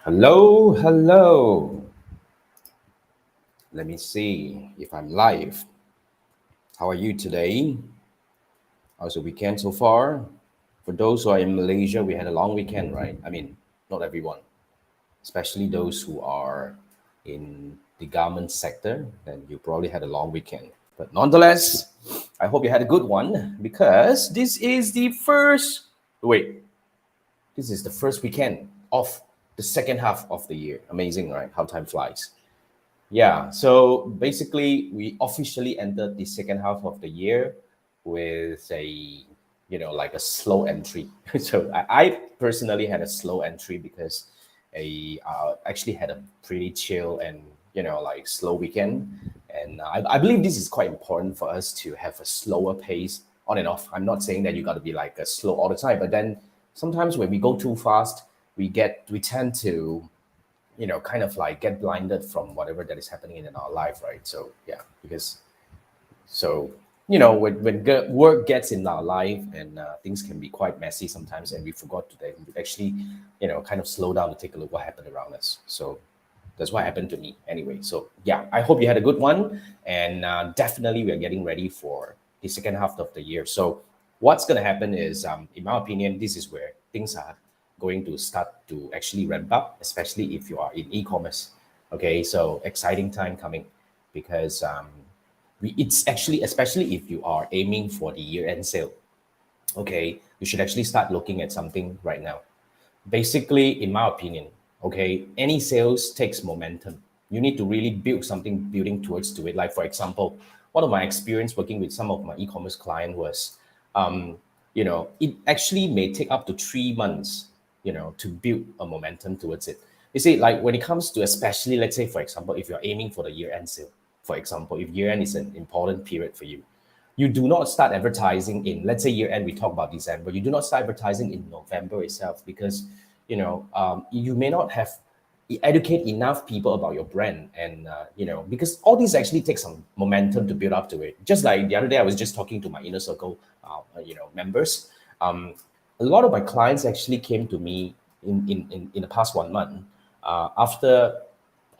Hello, hello. Let me see if I'm live. How are you today? How's the weekend so far? For those who are in Malaysia, we had a long weekend, right? I mean, not everyone, especially those who are in the garment sector, then you probably had a long weekend. But nonetheless, I hope you had a good one because this is the first weekend of the second half of the year. Amazing, right? How time flies. Yeah, so basically, we officially entered the second half of the year with like a slow entry. So I personally had a slow entry because I actually had a pretty chill and like slow weekend, and I believe this is quite important for us to have a slower pace on and off. I'm not saying that you got to be like a slow all the time, but then sometimes when we go too fast, we tend to kind of like get blinded from whatever that is happening in our life, right? So yeah, because so when work gets in our life and things can be quite messy sometimes, and we forgot to actually kind of slow down to take a look what happened around us. So that's what happened to me anyway. So yeah, I hope you had a good one, and definitely we are getting ready for the second half of the year. So what's going to happen is, in my opinion, this is where things are going to start to actually ramp up, especially if you are in e-commerce. Okay, so exciting time coming because it's actually, especially if you are aiming for the year-end sale. Okay, you should actually start looking at something right now. Basically, in my opinion, okay, any sales takes momentum. You need to really build something, building towards to it. Like for example, one of my experience working with some of my e-commerce client was, it actually may take up to 3 months, to build a momentum towards it. You see, like when it comes to, especially, let's say, for example, if you're aiming for the year-end sale, for example, if year-end is an important period for you, you do not start advertising in, let's say, year end, we talk about December, you do not start advertising in November itself because you may not have educate enough people about your brand, and because all these actually take some momentum to build up to it. Just like the other day I was just talking to my inner circle members. A lot of my clients actually came to me in the past 1 month, after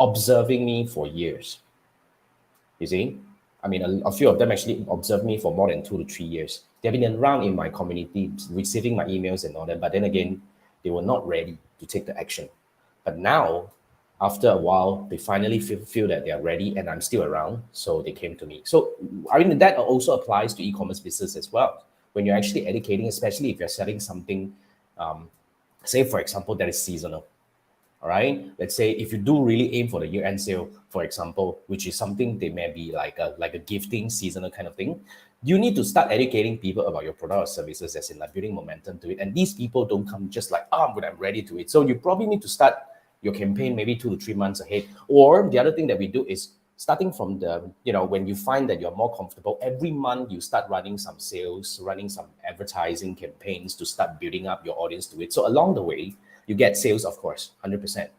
observing me for years. You see, I mean, a few of them actually observed me for more than 2 to 3 years. They've been around in my community, receiving my emails and all that. But then again, they were not ready to take the action. But now, after a while, they finally feel that they are ready, and I'm still around. So they came to me. So I mean, that also applies to e-commerce business as well. When you're actually educating, especially if you're selling something, say for example, that is seasonal. All right. Let's say if you do really aim for the year-end sale, for example, which is something they may be like a gifting seasonal kind of thing, you need to start educating people about your product or services, as in like building momentum to it. And these people don't come just like, when I'm ready to it. So you probably need to start your campaign maybe 2 to 3 months ahead. Or the other thing that we do is starting from when you find that you're more comfortable, every month you start running some sales, running some advertising campaigns to start building up your audience to it. So along the way, you get sales, of course, 100%.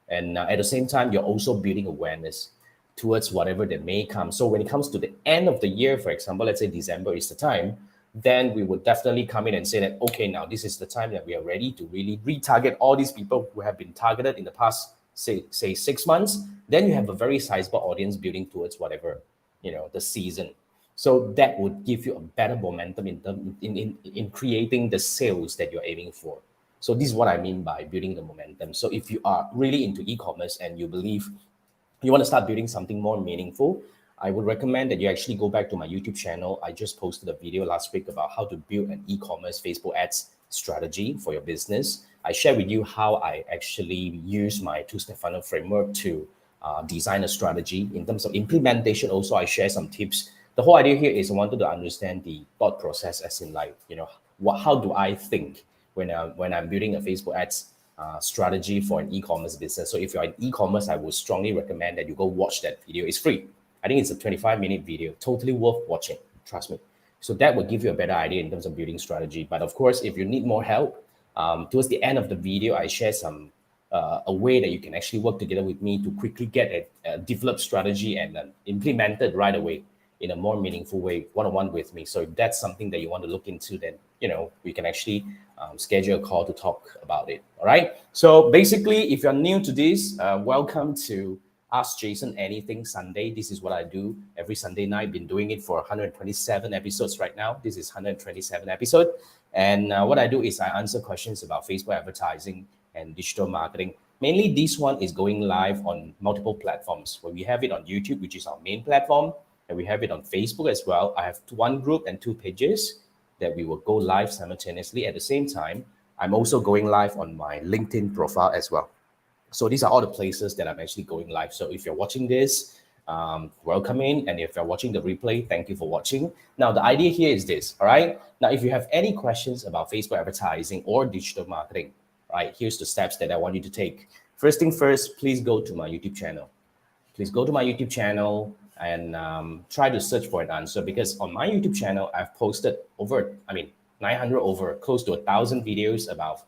And at the same time, you're also building awareness towards whatever that may come. So when it comes to the end of the year, for example, let's say December is the time, then we would definitely come in and say that, okay, now this is the time that we are ready to really retarget all these people who have been targeted in the past, say 6 months. Then you have a very sizable audience building towards whatever, the season. So that would give you a better momentum in creating the sales that you're aiming for. So this is what I mean by building the momentum. So if you are really into e-commerce and you believe you want to start building something more meaningful, I would recommend that you actually go back to my YouTube channel. I just posted a video last week about how to build an e-commerce Facebook ads strategy for your business. I share with you how I actually use my two-step funnel framework to design a strategy. In terms of implementation, also I share some tips. The whole idea here is I wanted to understand the thought process, as in like, how do I think when I'm building a Facebook ads strategy for an e-commerce business. So if you're in e-commerce, I would strongly recommend that you go watch that video. It's free. I think it's a 25-minute video, totally worth watching. Trust me. So that will give you a better idea in terms of building strategy. But of course, if you need more help, towards the end of the video, I share some a way that you can actually work together with me to quickly get a developed strategy and implement it right away in a more meaningful way, one-on-one with me. So if that's something that you want to look into, then we can actually schedule a call to talk about it. All right. So basically, if you're new to this, welcome to Ask Jason Anything Sunday. This is what I do every Sunday night. Been doing it for 127 episodes right now. This is 127 episode. And what I do is I answer questions about Facebook advertising and digital marketing. Mainly this one is going live on multiple platforms. Where we have it on YouTube, which is our main platform, and we have it on Facebook as well. I have one group and 2 pages that we will go live simultaneously. At the same time, I'm also going live on my LinkedIn profile as well. So these are all the places that I'm actually going live. So if you're watching this, welcome in. And if you're watching the replay, thank you for watching. Now, the idea here is this, all right? Now, if you have any questions about Facebook advertising or digital marketing, right, here's the steps that I want you to take. First thing first, please go to my YouTube channel. Please go to my YouTube channel and try to search for an answer, because on my YouTube channel, I've posted 900 over close to 1,000 videos about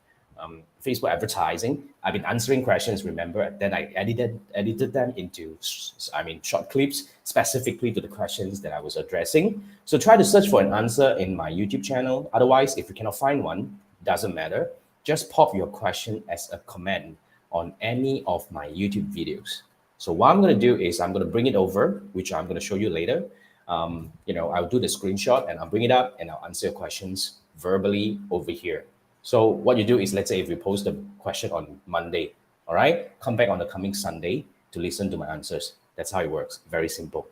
Facebook advertising. I've been answering questions, remember, then I edited them into short clips specifically to the questions that I was addressing. So try to search for an answer in my YouTube channel. Otherwise, if you cannot find one, doesn't matter. Just pop your question as a comment on any of my YouTube videos. So what I'm going to do is I'm going to bring it over, which I'm going to show you later. I'll do the screenshot and I'll bring it up and I'll answer your questions verbally over here. So what you do is, let's say if you post a question on Monday, all right, come back on the coming Sunday to listen to my answers. That's how it works. Very simple.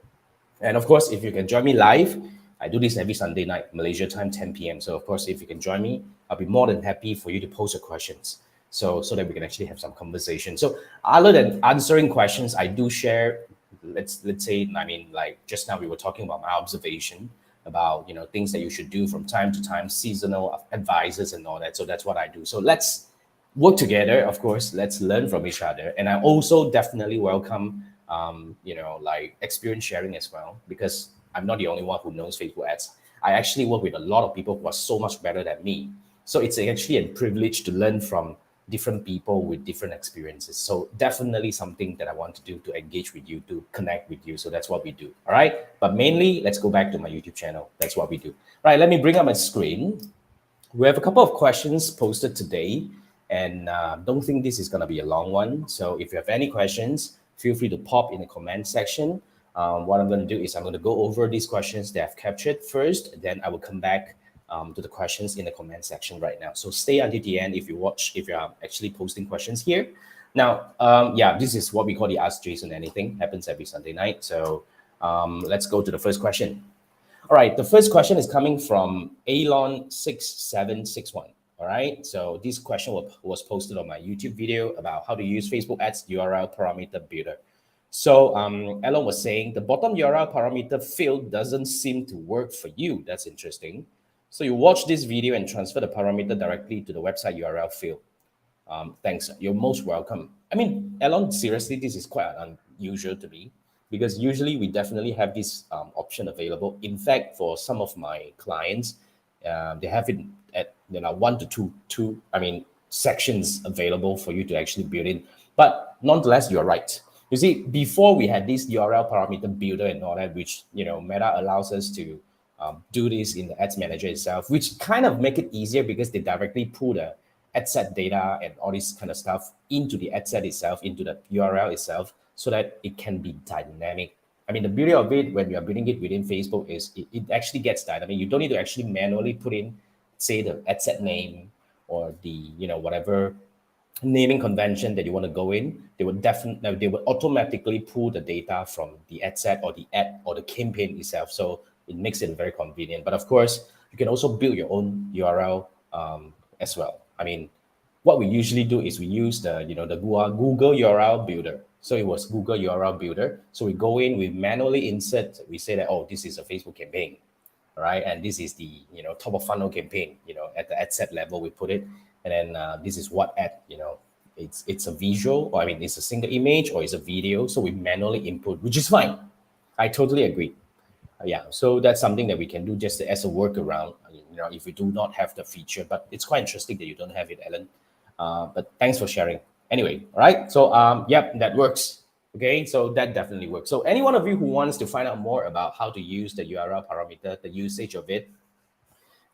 And of course, if you can join me live, I do this every Sunday night, Malaysia time, 10 p.m. So of course, if you can join me, I'll be more than happy for you to post your questions. So that we can actually have some conversation. So other than answering questions, I do share, let's say, like just now we were talking about my observation about, things that you should do from time to time, seasonal advices and all that. So that's what I do. So let's work together. Of course, let's learn from each other. And I also definitely welcome, experience sharing as well, because I'm not the only one who knows Facebook ads. I actually work with a lot of people who are so much better than me. So it's actually a privilege to learn from different people with different experiences. So definitely something that I want to do to engage with you, to connect with you. So that's what we do. All right. But mainly, let's go back to my YouTube channel. That's what we do. All right. Let me bring up my screen. We have a couple of questions posted today, and don't think this is going to be a long one. So if you have any questions, feel free to pop in the comment section. What I'm going to do is I'm going to go over these questions that I've captured first, then I will come back to the questions in the comment section right now. So stay until the end if you're actually posting questions here. Now, this is what we call the Ask Jason Anything. Happens every Sunday night. So let's go to the first question. All right, the first question is coming from Alon6761. All right, so this question was posted on my YouTube video about how to use Facebook ads URL parameter builder. So Alon was saying the bottom URL parameter field doesn't seem to work for you. That's interesting. So you watch this video and transfer the parameter directly to the website URL field. Thanks. You're most welcome. Alon, seriously, this is quite unusual to me, because usually we definitely have this option available. In fact, for some of my clients, they have it at 1 to 2 sections available for you to actually build in. But nonetheless, you're right. You see, before we had this URL parameter builder and all that, which Meta allows us to do this in the ads manager itself, which kind of make it easier because they directly pull the ad set data and all this kind of stuff into the ad set itself, into the URL itself, so that it can be dynamic. The beauty of it when you are building it within Facebook is it actually gets dynamic. You don't need to actually manually put in, say, the ad set name or the whatever naming convention that you want to go in. They would automatically pull the data from the ad set or the ad or the campaign itself. So it makes it very convenient. But of course, you can also build your own URL as well. What we usually do is we use the Google URL builder. So it was Google URL builder. So we go in, we manually insert. We say that, oh, this is a Facebook campaign, all right, and this is the top of funnel campaign. At the ad set level, we put it, and then this is what ad. It's a visual, or it's a single image, or it's a video. So we manually input, which is fine. I totally agree. So that's something that we can do just as a workaround, if we do not have the feature. But it's quite interesting that you don't have it, Alan. But thanks for sharing. Anyway, all right. So that works. Okay, so that definitely works. So any one of you who wants to find out more about how to use the URL parameter, the usage of it,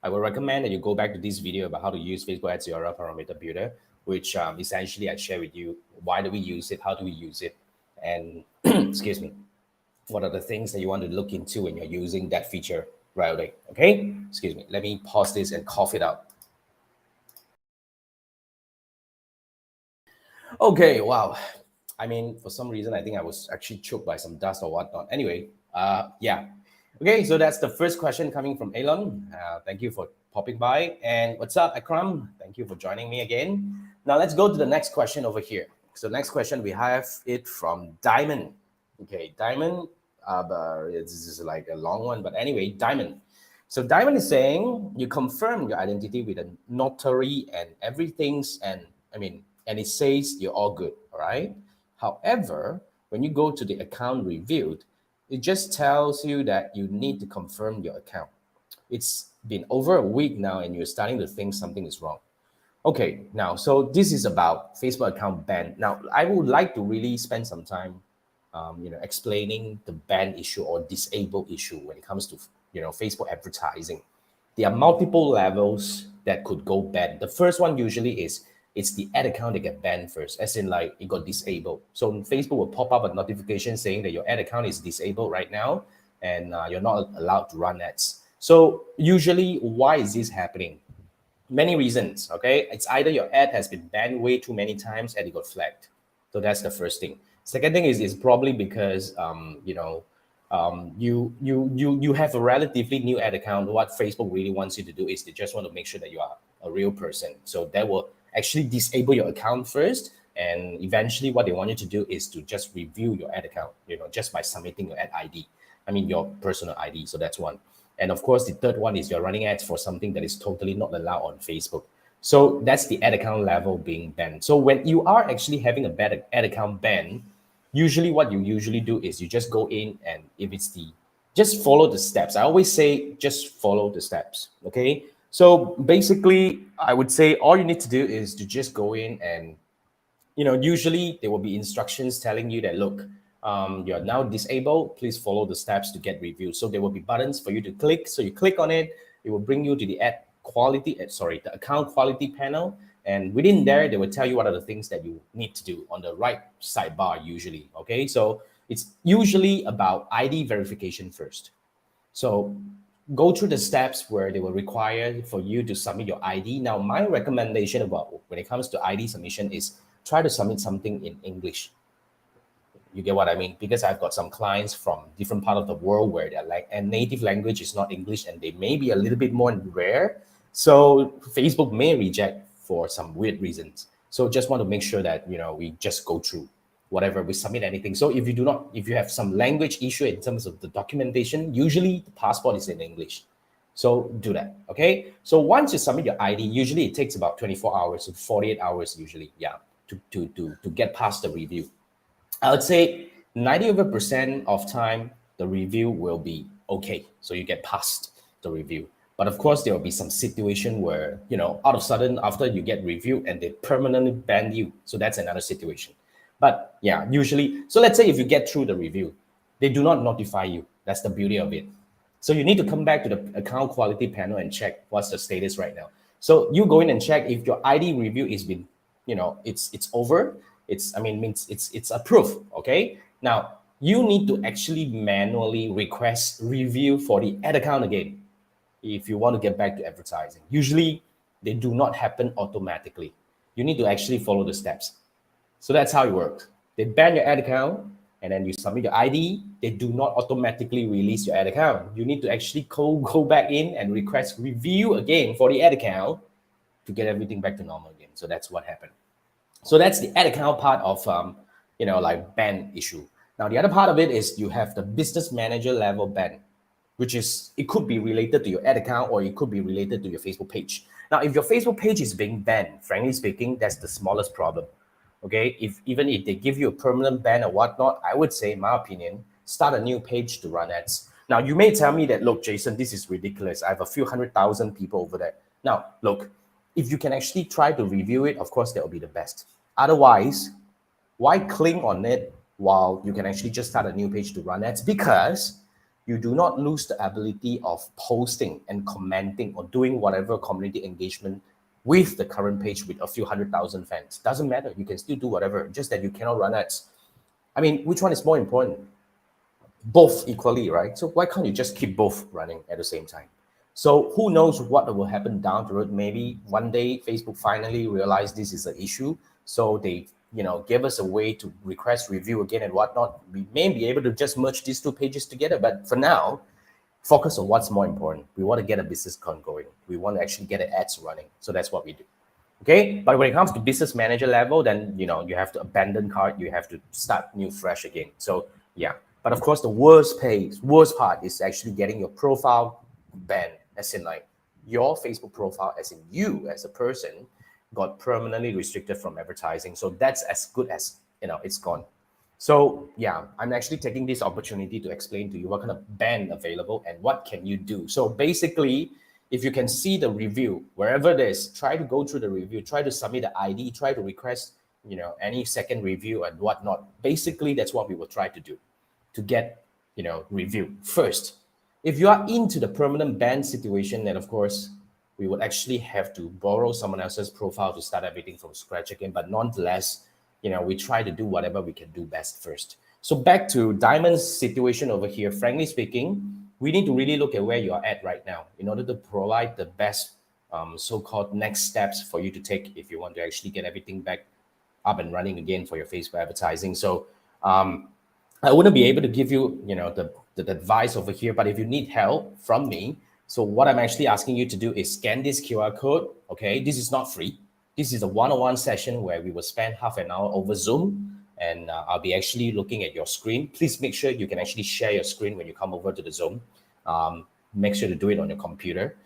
I would recommend that you go back to this video about how to use Facebook Ads URL parameter builder, which essentially I share with you why do we use it, how do we use it, and excuse me, what are the things that you want to look into when you're using that feature right away. Okay, excuse me. Let me pause this and cough it out. Okay, wow. I mean, for some reason, I think I was actually choked by some dust or whatnot. Anyway, yeah. Okay, so that's the first question coming from Elon. Thank you for popping by. And what's up, Akram? Thank you for joining me again. Now let's go to the next question over here. So next question we have it from Diamond. Okay, Diamond. This is like a long one, but anyway, Diamond. So Diamond is saying you confirm your identity with a notary and everything's and it says you're all good, all right? However, when you go to the account reviewed, it just tells you that you need to confirm your account. It's been over a week now and you're starting to think something is wrong. Okay, now, so this is about Facebook account ban. Now, I would like to really spend some time, explaining the ban issue or disable issue when it comes to, Facebook advertising. There are multiple levels that could go banned. The first one usually is it's the ad account that get banned first, as in like it got disabled. So Facebook will pop up a notification saying that your ad account is disabled right now and you're not allowed to run ads. So usually, why is this happening? Many reasons. Okay, it's either your ad has been banned way too many times and it got flagged. So that's the first thing. Second thing is probably because you have a relatively new ad account. What Facebook really wants you to do is they just want to make sure that you are a real person. So that will actually disable your account first, and eventually what they want you to do is to just review your ad account. Just by submitting your ad ID. I mean your personal ID. So that's one. And of course, the third one is you're running ads for something that is totally not allowed on Facebook. So that's the ad account level being banned. So when you are actually having a bad ad account ban, usually what you usually do is you just go in and if it's just follow the steps. I always say just follow the steps. Okay. So basically, I would say all you need to do is to just go in and usually there will be instructions telling you that, look, you're now disabled. Please follow the steps to get reviewed. So there will be buttons for you to click. So you click on it, it will bring you to the the account quality panel. And within there, they will tell you what are the things that you need to do on the right sidebar usually. Okay, so it's usually about ID verification first. So go through the steps where they will require for you to submit your ID. Now, my recommendation about when it comes to ID submission is try to submit something in English. You get what I mean? Because I've got some clients from different part of the world where their and native language is not English and they may be a little bit more rare. So Facebook may reject for some weird reasons. So just want to make sure that we just go through whatever we submit anything. So if you have some language issue in terms of the documentation, usually the passport is in English. So do that. Okay. So once you submit your ID, usually it takes about 24 hours to 48 hours usually, yeah, to get past the review. I would say 90% of time the review will be okay. So you get past the review. But of course, there will be some situation where, out of sudden, after you get reviewed and they permanently ban you. So that's another situation. But yeah, usually, so let's say if you get through the review, they do not notify you. That's the beauty of it. So you need to come back to the account quality panel and check what's the status right now. So you go in and check if your ID review is been, it's over. Means it's approved. Okay. Now you need to actually manually request review for the ad account again if you want to get back to advertising. Usually they do not happen automatically. You need to actually follow the steps. So that's how it works. They ban your ad account and then you submit your ID. They do not automatically release your ad account. You need to actually go back in and request review again for the ad account to get everything back to normal again. So that's what happened. So that's the ad account part of like ban issue. Now the other part of it is you have the business manager level ban, which is it could be related to your ad account or it could be related to your Facebook page. Now, if your Facebook page is being banned, frankly speaking, that's the smallest problem. Okay, even if they give you a permanent ban or whatnot, I would say, in my opinion, start a new page to run ads. Now, you may tell me that, look, Jason, this is ridiculous. I have a few 100,000 people over there. Now, look, if you can actually try to review it, of course, that will be the best. Otherwise, why cling on it while you can actually just start a new page to run ads, because you do not lose the ability of posting and commenting or doing whatever community engagement with the current page with a few 100,000 fans. Doesn't matter. You can still do whatever, just that you cannot run ads. I mean, which one is more important? Both equally, right? So why can't you just keep both running at the same time? So who knows what will happen down the road? Maybe one day Facebook finally realized this is an issue, so they give us a way to request review again and whatnot. We may be able to just merge these two pages together, but for now, focus on what's more important. We want to get a business account going. We want to actually get the ads running. So that's what we do. Okay, but when it comes to business manager level, then you have to abandon cart. You have to start new, fresh again. So yeah, but of course, the worst part is actually getting your profile banned, as in like your Facebook profile, as in you as a person, got permanently restricted from advertising. So that's as good as it's gone. So yeah, I'm actually taking this opportunity to explain to you what kind of ban available and what can you do. So basically, if you can see the review, wherever it is, try to go through the review, try to submit the ID, try to request, any second review and whatnot. Basically, that's what we will try to do to get, review first. If you are into the permanent ban situation, then of course, we would actually have to borrow someone else's profile to start everything from scratch again. But nonetheless, we try to do whatever we can do best first. So back to Diamond's situation over here, frankly speaking, we need to really look at where you're at right now in order to provide the best so-called next steps for you to take if you want to actually get everything back up and running again for your Facebook advertising. So I wouldn't be able to give you, the advice over here, but if you need help from me, so what I'm actually asking you to do is scan this QR code. Okay, this is not free. This is a one-on-one session where we will spend half an hour over Zoom, and I'll be actually looking at your screen. Please make sure you can actually share your screen when you come over to the Zoom. Make sure to do it on your computer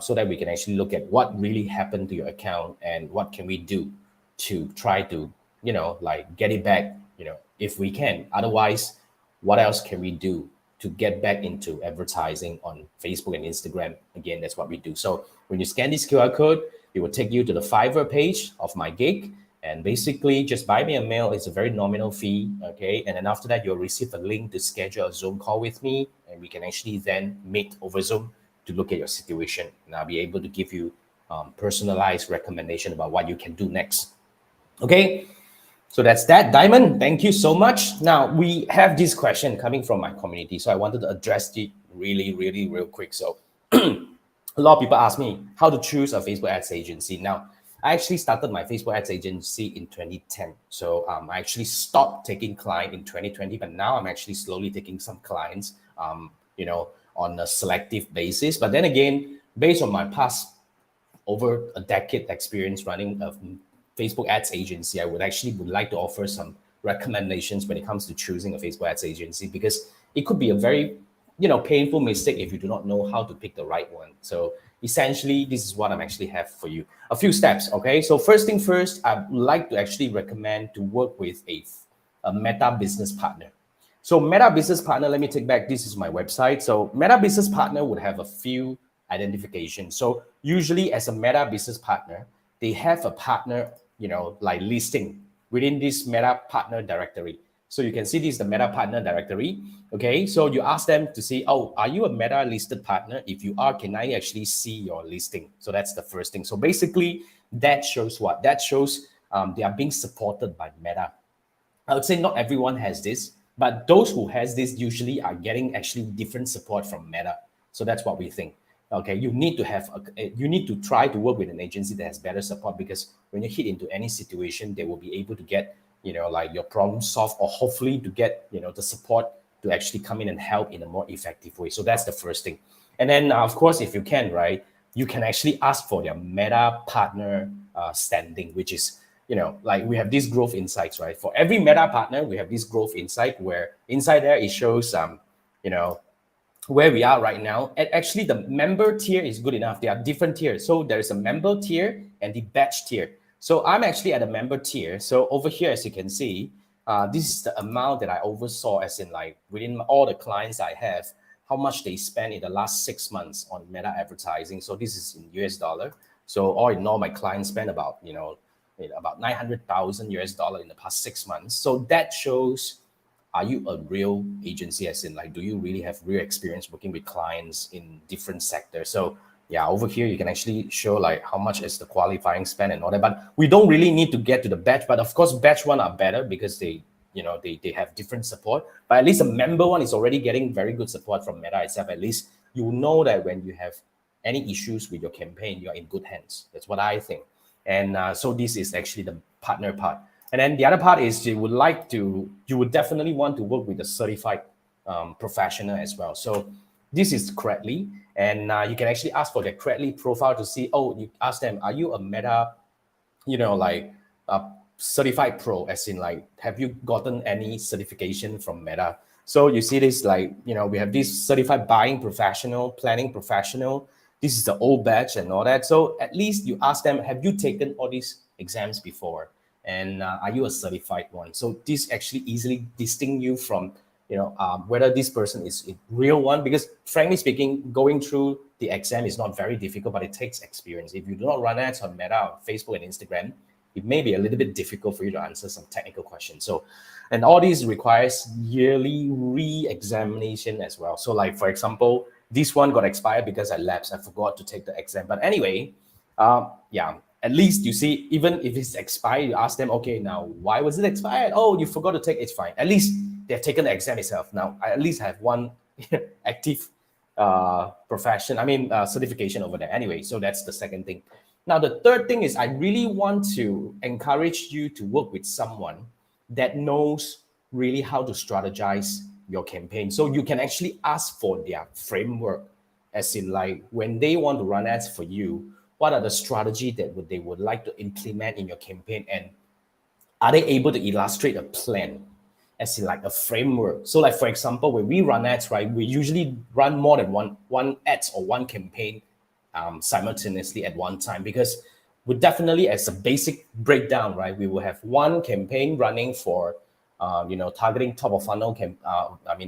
so that we can actually look at what really happened to your account and what can we do to try to, get it back, if we can. Otherwise, what else can we do to get back into advertising on Facebook and Instagram? Again, that's what we do. So when you scan this QR code, it will take you to the Fiverr page of my gig. And basically, just buy me a mail. It's a very nominal fee, okay? And then after that, you'll receive a link to schedule a Zoom call with me. And we can actually then meet over Zoom to look at your situation. And I'll be able to give you personalized recommendation about what you can do next. Okay? So that's that. Diamond, thank you so much. Now, we have this question coming from my community. So I wanted to address it really, really real quick. So a lot of people ask me how to choose a Facebook ads agency. Now, I actually started my Facebook ads agency in 2010. So I actually stopped taking clients in 2020, but now I'm actually slowly taking some clients, on a selective basis. But then again, based on my past over a decade experience running a Facebook ads agency, I would like to offer some recommendations when it comes to choosing a Facebook ads agency, because it could be a very painful mistake if you do not know how to pick the right one. So essentially, this is what I'm actually have for you. A few steps, okay? So first thing first, I'd like to actually recommend to work with a Meta Business Partner. So Meta Business Partner, let me take back, this is my website. So Meta Business Partner would have a few identifications. So usually as a Meta Business Partner, they have a partner, like listing within this Meta Partner directory. So you can see this is the Meta Partner directory. Okay, so you ask them to see, oh, are you a Meta listed partner? If you are, can I actually see your listing? So that's the first thing. So basically, that shows what? That shows they are being supported by Meta. I would say not everyone has this, but those who has this usually are getting actually different support from Meta. So that's what we think. Okay, you need to try to work with an agency that has better support, because when you hit into any situation, they will be able to get like your problem solved, or hopefully to get the support to actually come in and help in a more effective way. So that's the first thing. And then of course, if you can, right, you can actually ask for their Meta Partner standing, which is like we have these growth insights, right? For every Meta partner, we have this growth insight where inside there it shows where we are right now. And actually the member tier is good enough. There are different tiers. So there's a member tier and the batch tier. So I'm actually at a member tier. So over here, as you can see, this is the amount that I oversaw, as in like within all the clients I have, how much they spend in the last 6 months on Meta advertising. So this is in US dollar. So all in all, my clients spent about, about 900,000 US dollar in the past 6 months. So that shows are you a real agency, as in like, do you really have real experience working with clients in different sectors? So yeah, over here you can actually show like how much is the qualifying spend and all that, but we don't really need to get to the batch. But of course batch one are better because they have different support, but at least a member one is already getting very good support from Meta itself. At least you know that when you have any issues with your campaign, you're in good hands. That's what I think. And so this is actually the partner part. And then the other part is you would definitely want to work with a certified professional as well. So this is Credly, and you can actually ask for their Credly profile to see. Oh, you ask them, are you a Meta, like certified pro? As in like, have you gotten any certification from Meta? So you see this like, we have this certified buying professional, planning professional. This is the old batch and all that. So at least you ask them, have you taken all these exams before? And are you a certified one? So this actually easily distinct you from, whether this person is a real one. Because frankly speaking, going through the exam is not very difficult, but it takes experience. If you do not run ads on Meta, on Facebook and Instagram, it may be a little bit difficult for you to answer some technical questions. So, and all these requires yearly re-examination as well. So like, for example, this one got expired because I lapsed. I forgot to take the exam. But anyway, at least you see, even if it's expired, you ask them, okay, now why was it expired? Oh, you forgot to take it, it's fine. At least they've taken the exam itself. Now, I at least have one active certification over there. Anyway, so that's the second thing. Now, the third thing is I really want to encourage you to work with someone that knows really how to strategize your campaign. So you can actually ask for their framework, as in like when they want to run ads for you, what are the strategy that they would like to implement in your campaign, and are they able to illustrate a plan, as in like a framework? So like, for example, when we run ads, right, we usually run more than one ads or one campaign simultaneously at one time, because we definitely, as a basic breakdown, right, we will have one campaign running for targeting top of funnel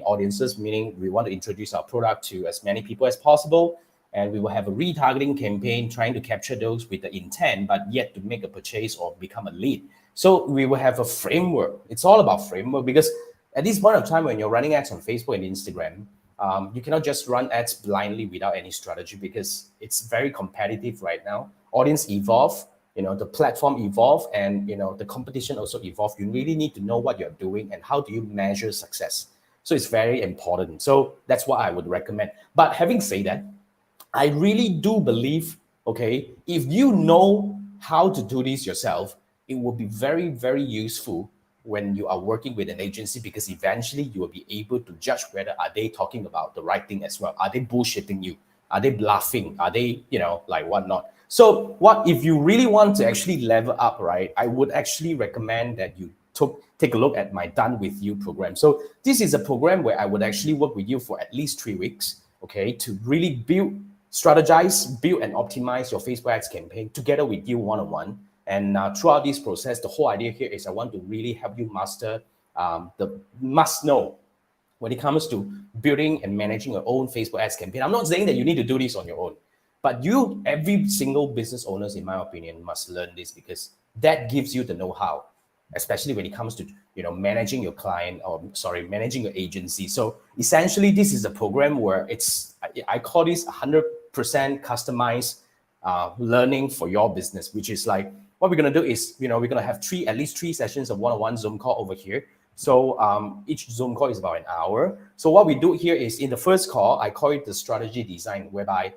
audiences, meaning we want to introduce our product to as many people as possible. And we will have a retargeting campaign trying to capture those with the intent, but yet to make a purchase or become a lead. So we will have a framework. It's all about framework, because at this point of time, when you're running ads on Facebook and Instagram, you cannot just run ads blindly without any strategy, because it's very competitive right now. Audience evolve, the platform evolve, and the competition also evolve. You really need to know what you're doing and how do you measure success. So it's very important. So that's what I would recommend. But having said that, I really do believe, okay, if you know how to do this yourself, it will be very, very useful when you are working with an agency, because eventually you will be able to judge whether are they talking about the right thing as well. Are they bullshitting you? Are they bluffing? Are they, like whatnot? So what if you really want to actually level up, right? I would actually recommend that you take a look at my Done With You program. So this is a program where I would actually work with you for at least 3 weeks, okay, to really strategize, build, and optimize your Facebook ads campaign together with you one-on-one. And throughout this process, the whole idea here is I want to really help you master the must-know when it comes to building and managing your own Facebook ads campaign. I'm not saying that you need to do this on your own, but every single business owners, in my opinion, must learn this, because that gives you the know-how, especially when it comes to managing your client, managing your agency. So essentially, this is a program where I call this 100% customized learning for your business, which is like, what we're going to do is, we're going to have at least three sessions of one-on-one Zoom call over here. So each Zoom call is about an hour. So what we do here is, in the first call, I call it the strategy design, whereby,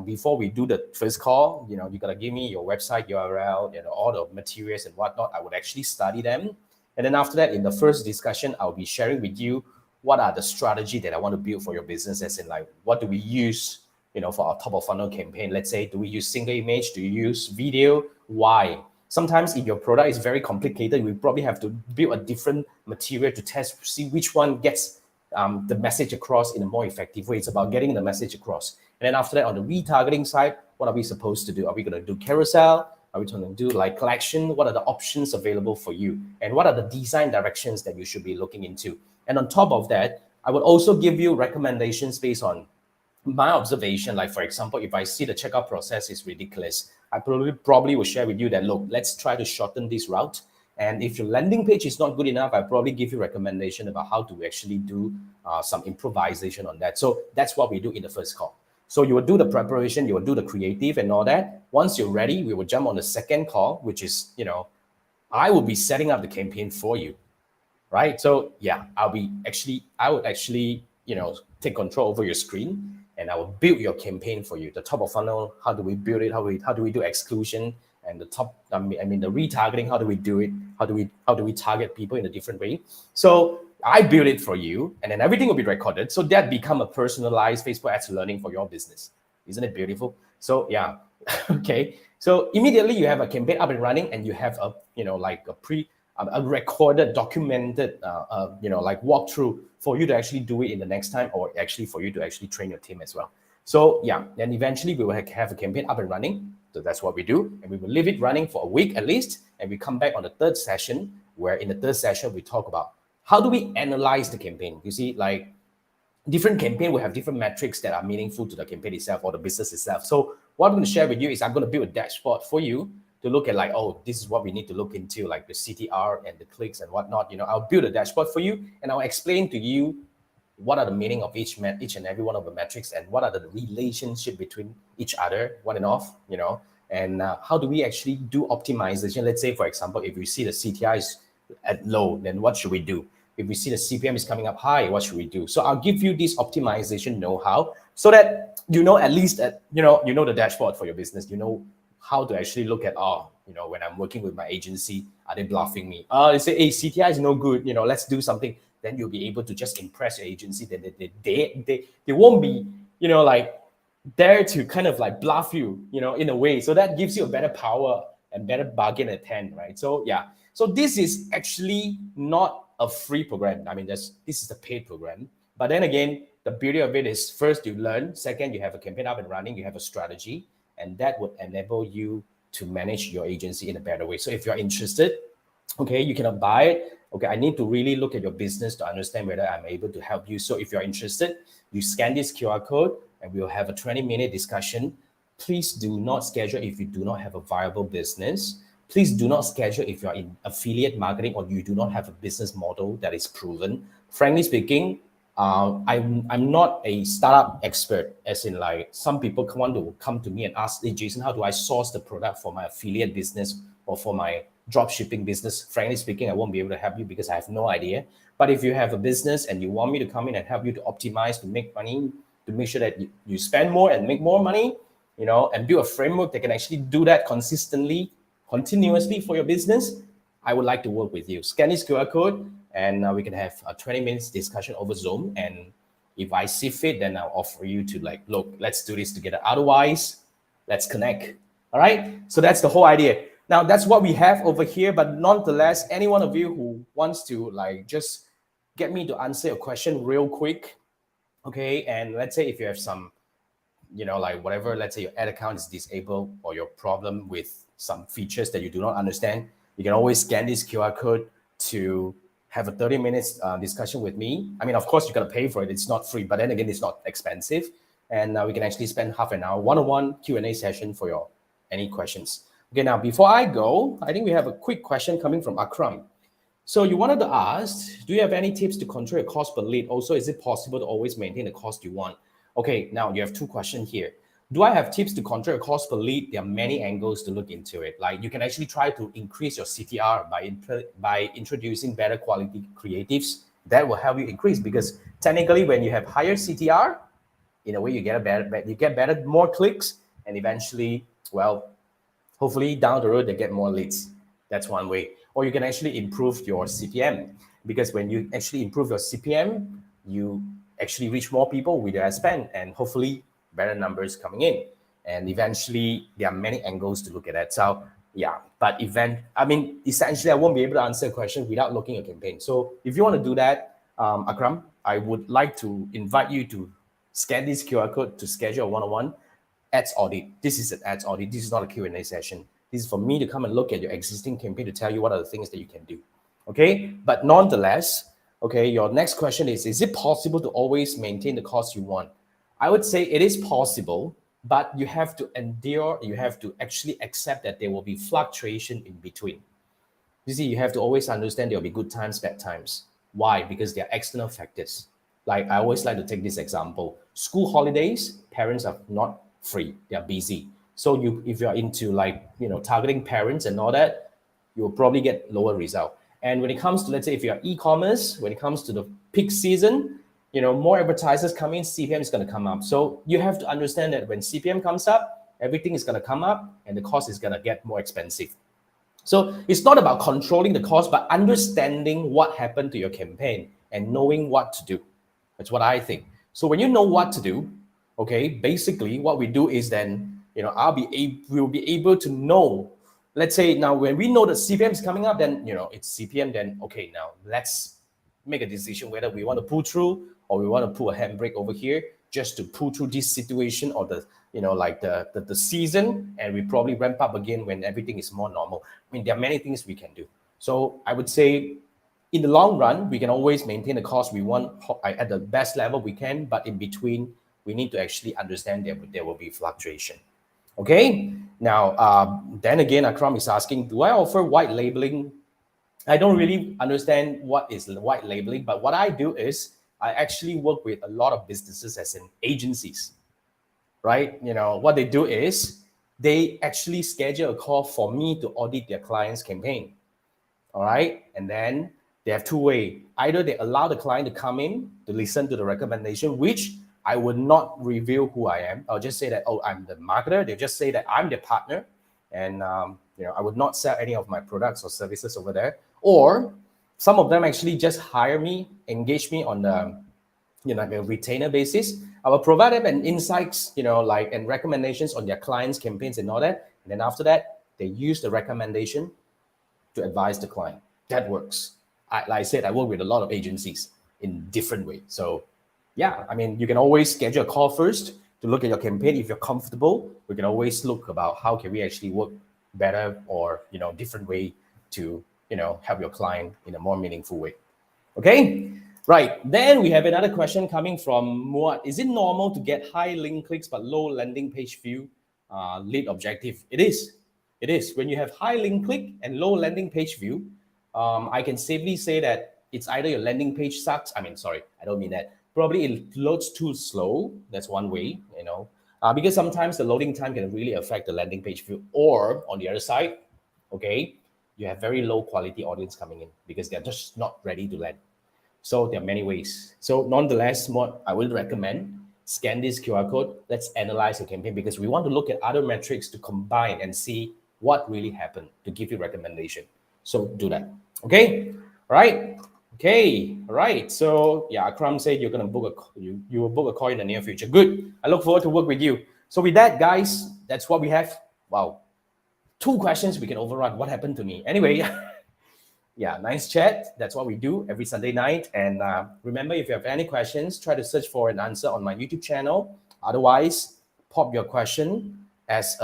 before we do the first call, you got to give me your website URL, all the materials and whatnot. I would actually study them. And then after that, in the first discussion, I'll be sharing with you what are the strategy that I want to build for your business, as in like, what do we use, for our top of funnel campaign? Let's say, do we use single image? Do you use video? Why? Sometimes if your product is very complicated, we probably have to build a different material to test, see which one gets the message across in a more effective way. It's about getting the message across. And then after that, on the retargeting side, what are we supposed to do? Are we going to do carousel? Are we going to do like collection? What are the options available for you? And what are the design directions that you should be looking into? And on top of that, I would also give you recommendations based on my observation. Like, for example, if I see the checkout process is ridiculous, I probably will share with you that, look, let's try to shorten this route. And if your landing page is not good enough, I'll probably give you recommendation about how to actually do some improvisation on that. So that's what we do in the first call. So you will do the preparation, you will do the creative and all that. Once you're ready, we will jump on the second call, which is, I will be setting up the campaign for you, right? So yeah, I would actually, take control over your screen, and I will build your campaign for you. The top of funnel, how do we build it? How do we do exclusion? And the top, the retargeting, how do we do it? How do we target people in a different way? So I build it for you, and then everything will be recorded. So that become a personalized Facebook ads learning for your business. Isn't it beautiful? So yeah, okay. So immediately you have a campaign up and running, and you have a, a recorded, documented, like walkthrough for you to actually do it in the next time, or actually for you to actually train your team as well. So yeah, then eventually we will have a campaign up and running. So that's what we do, and we will leave it running for a week at least, and we come back on the third session, where in the third session we talk about how do we analyze the campaign. You see, like different campaign will have different metrics that are meaningful to the campaign itself or the business itself. So what I'm going to share with you is I'm going to build a dashboard for you to look at, like, oh, this is what we need to look into, like the CTR and the clicks and whatnot. I'll build a dashboard for you, and I'll explain to you what are the meaning of each and every one of the metrics, and what are the relationship between each other, one and off, and how do we actually do optimization. Let's say, for example, if we see the CTR is at low, then what should we do? If we see the CPM is coming up high, what should we do? So I'll give you this optimization know-how, so that at least that the dashboard for your business. How to actually look at, when I'm working with my agency, are they bluffing me? They say, hey, CTR is no good, let's do something. Then you'll be able to just impress your agency. That they won't be, like, there to kind of like bluff you, in a way. So that gives you a better power and better bargain at hand, right? So yeah, so this is actually not a free program. I mean, this is a paid program. But then again, the beauty of it is, first, you learn. Second, you have a campaign up and running. You have a strategy, and that would enable you to manage your agency in a better way. So if you're interested, okay, you cannot buy it. Okay, I need to really look at your business to understand whether I'm able to help you. So if you're interested, you scan this QR code, and we'll have a 20-minute discussion. Please do not schedule if you do not have a viable business. Please do not schedule if you're in affiliate marketing or you do not have a business model that is proven. Frankly speaking, I'm not a startup expert, as in, like, some people want to come to me and ask, hey, Jason, how do I source the product for my affiliate business or for my drop shipping business? Frankly speaking, I won't be able to help you because I have no idea. But if you have a business and you want me to come in and help you to optimize, to make money, to make sure that you spend more and make more money, and build a framework that can actually do that consistently, continuously for your business, I would like to work with you. Scan this QR code, and we can have a 20 minutes discussion over Zoom. And if I see fit, then I'll offer you to, like, look, let's do this together. Otherwise, let's connect. All right. So that's the whole idea. Now, that's what we have over here. But nonetheless, any one of you who wants to, like, just get me to answer a question real quick, okay? And let's say if you have some, like, whatever, let's say your ad account is disabled, or your problem with some features that you do not understand, you can always scan this QR code to have a 30 minutes discussion with me. I mean, of course, you got to pay for it. It's not free, but then again, it's not expensive. And we can actually spend half an hour one-on-one Q&A session for your any questions. Okay, now, before I go, I think we have a quick question coming from Akram. So you wanted to ask, do you have any tips to control your cost per lead? Also, is it possible to always maintain the cost you want? Okay, now you have two questions here. Do I have tips to control your cost per lead? There are many angles to look into it. Like, you can actually try to increase your CTR by introducing better quality creatives. That will help you increase, because technically, when you have higher CTR, in a way, you get better, more clicks, and eventually, well, hopefully down the road they get more leads. That's one way. Or you can actually improve your CPM, because when you actually improve your CPM, you actually reach more people with your ad spend, and hopefully better numbers coming in. And eventually, there are many angles to look at that. So yeah, but essentially, I won't be able to answer a question without looking at a campaign. So if you want to do that, Akram, I would like to invite you to scan this QR code to schedule a one-on-one ads audit. This is an ads audit. This is not a Q&A session. This is for me to come and look at your existing campaign to tell you what are the things that you can do. Okay, but nonetheless, okay, your next question is it possible to always maintain the cost you want? I would say it is possible, but you have to endure, you have to actually accept that there will be fluctuation in between. You see, you have to always understand there'll be good times, bad times. Why? Because there are external factors. Like I always like to take this example. School holidays, parents are not free. They are busy. So if you're into like, targeting parents and all that, you'll probably get lower result. And when it comes to, let's say, if you're e-commerce, when it comes to the peak season, more advertisers come in, CPM is going to come up. So you have to understand that when CPM comes up, everything is going to come up and the cost is going to get more expensive. So it's not about controlling the cost, but understanding what happened to your campaign and knowing what to do. That's what I think. So when you know what to do, okay, basically what we do is then, we'll be able to know. Let's say now when we know that CPM is coming up, then it's CPM. Then okay, now let's make a decision whether we want to pull through or we want to pull a handbrake over here just to pull through this situation or the the season, and we probably ramp up again when everything is more normal. I mean, there are many things we can do. So I would say in the long run, we can always maintain the cost we want at the best level we can, but in between, we need to actually understand that there will be fluctuation. Okay, now, then again, Akram is asking, do I offer white labeling? I don't really understand what is white labeling, but what I do is I actually work with a lot of businesses as in agencies, right? What they do is they actually schedule a call for me to audit their client's campaign. All right. And then they have two ways. Either they allow the client to come in to listen to the recommendation, which I would not reveal who I am. I'll just say that, oh, I'm the marketer. They just say that I'm their partner. And, I would not sell any of my products or services over there. Or some of them actually just hire me, engage me on the, like a retainer basis. I will provide them an insights, and recommendations on their clients' campaigns and all that. And then after that, they use the recommendation to advise the client. That works. Like I said, I work with a lot of agencies in different ways. So yeah, I mean, you can always schedule a call first to look at your campaign. If you're comfortable, we can always look about how can we actually work better or, different way to, help your client in a more meaningful way. Okay. Right. Then we have another question coming from Muad. Is it normal to get high link clicks but low landing page view lead objective? It is. It is. When you have high link click and low landing page view, I can safely say that it's either your landing page sucks. I mean, sorry, I don't mean that. Probably it loads too slow. That's one way, because sometimes the loading time can really affect the landing page view. Or on the other side, okay, you have very low quality audience coming in because they're just not ready to land. So there are many ways. So nonetheless, what I would recommend, scan this QR code. Let's analyze your campaign because we want to look at other metrics to combine and see what really happened to give you recommendation. So do that. Okay. All right. Okay. All right. So yeah, Akram said you're gonna book you will book a call in the near future. Good. I look forward to work with you. So with that, guys, that's what we have. Wow. 2 questions we can overrun. What happened to me? Anyway. Yeah, nice chat. That's what we do every Sunday night. And remember, if you have any questions, try to search for an answer on my YouTube channel. Otherwise, pop your question as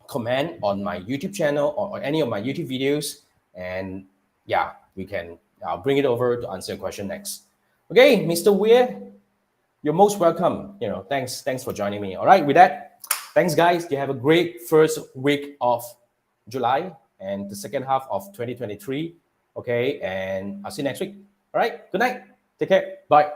comment on my YouTube channel or any of my YouTube videos. And yeah, I'll bring it over to answer your question next. Okay, Mr. Weir, you're most welcome. Thanks for joining me. All right, with that, thanks, guys. You have a great first week of July and the second half of 2023. Okay, and I'll see you next week. All right, good night. Take care. Bye.